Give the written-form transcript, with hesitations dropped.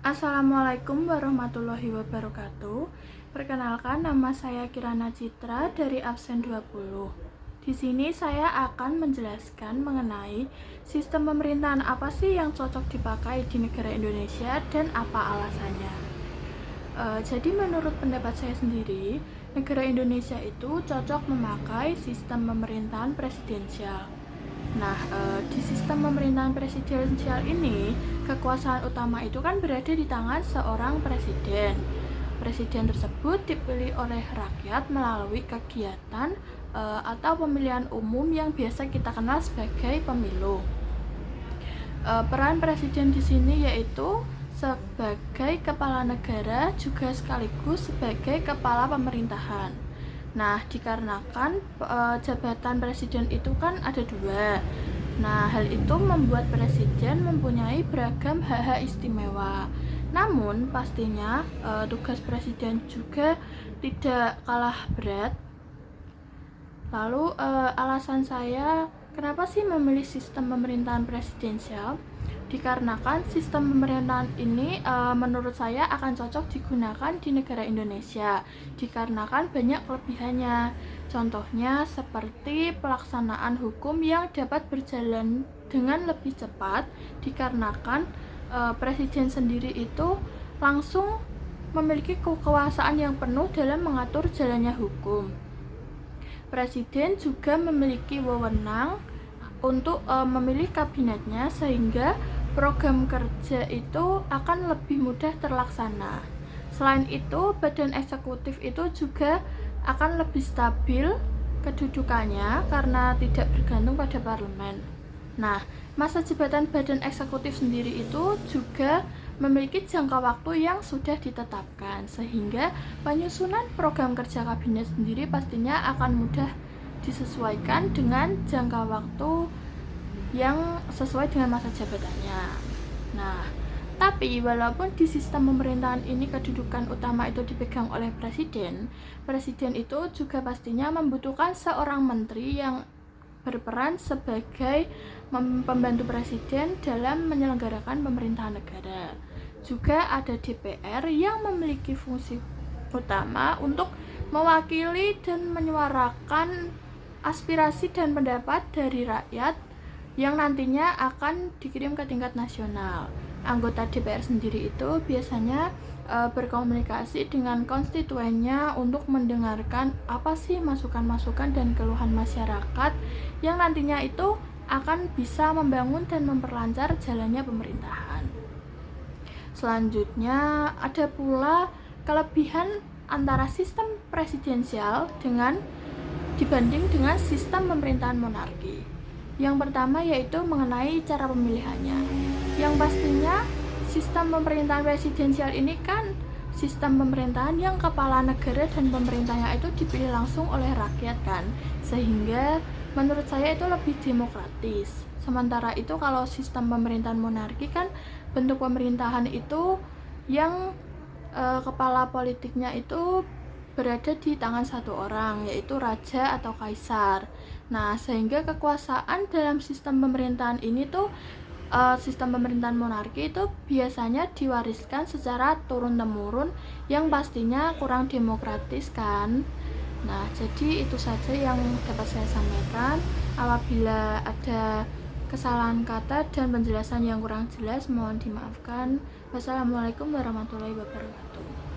Assalamualaikum warahmatullahi wabarakatuh. Perkenalkan, nama saya Kirana Citra dari absen 20. Di sini saya akan menjelaskan mengenai sistem pemerintahan apa sih yang cocok dipakai di negara Indonesia dan apa alasannya. Jadi menurut pendapat saya sendiri, negara Indonesia itu cocok memakai sistem pemerintahan presidensial. Nah, di sistem pemerintahan presidensial ini, kekuasaan utama itu kan berada di tangan seorang presiden. Presiden tersebut dipilih oleh rakyat melalui kegiatan atau pemilihan umum yang biasa kita kenal sebagai pemilu. Peran presiden di sini yaitu sebagai kepala negara juga sekaligus sebagai kepala pemerintahan. Nah, dikarenakan jabatan presiden itu kan ada dua. Nah, hal itu membuat presiden mempunyai beragam hak-hak istimewa. Namun, pastinya tugas presiden juga tidak kalah berat. Lalu, alasan saya kenapa sih memilih sistem pemerintahan presidensial? Dikarenakan sistem pemerintahan ini menurut saya akan cocok digunakan di negara Indonesia dikarenakan banyak kelebihannya. Contohnya seperti pelaksanaan hukum yang dapat berjalan dengan lebih cepat dikarenakan presiden sendiri itu langsung memiliki kekuasaan yang penuh dalam mengatur jalannya hukum. Presiden juga memiliki wewenang untuk memilih kabinetnya sehingga program kerja itu akan lebih mudah terlaksana. Selain itu, badan eksekutif itu juga akan lebih stabil kedudukannya karena tidak bergantung pada parlemen. Nah, masa jabatan badan eksekutif sendiri itu juga memiliki jangka waktu yang sudah ditetapkan sehingga penyusunan program kerja kabinet sendiri pastinya akan mudah disesuaikan dengan jangka waktu yang sesuai dengan masa jabatannya. Nah, tapi walaupun di sistem pemerintahan ini kedudukan utama itu dipegang oleh presiden, presiden itu juga pastinya membutuhkan seorang menteri yang berperan sebagai pembantu presiden dalam menyelenggarakan pemerintahan negara. Juga ada DPR yang memiliki fungsi utama untuk mewakili dan menyuarakan aspirasi dan pendapat dari rakyat yang nantinya akan dikirim ke tingkat nasional. Anggota DPR sendiri itu biasanya berkomunikasi dengan konstituennya untuk mendengarkan apa sih masukan-masukan dan keluhan masyarakat yang nantinya itu akan bisa membangun dan memperlancar jalannya pemerintahan. Selanjutnya ada pula kelebihan antara sistem presidensial dibanding dengan sistem pemerintahan monarki. Yang pertama yaitu mengenai cara pemilihannya. Yang pastinya sistem pemerintahan presidensial ini kan sistem pemerintahan yang kepala negara dan pemerintahnya itu dipilih langsung oleh rakyat kan, sehingga menurut saya itu lebih demokratis. Sementara itu kalau sistem pemerintahan monarki kan bentuk pemerintahan itu yang kepala politiknya itu berada di tangan satu orang, yaitu raja atau kaisar. Nah, sehingga kekuasaan dalam sistem pemerintahan ini tuh sistem pemerintahan monarki itu biasanya diwariskan secara turun-temurun yang pastinya kurang demokratis kan. Nah, jadi itu saja yang dapat saya sampaikan. Apabila ada kesalahan kata dan penjelasan yang kurang jelas, mohon dimaafkan. Wassalamualaikum warahmatullahi wabarakatuh.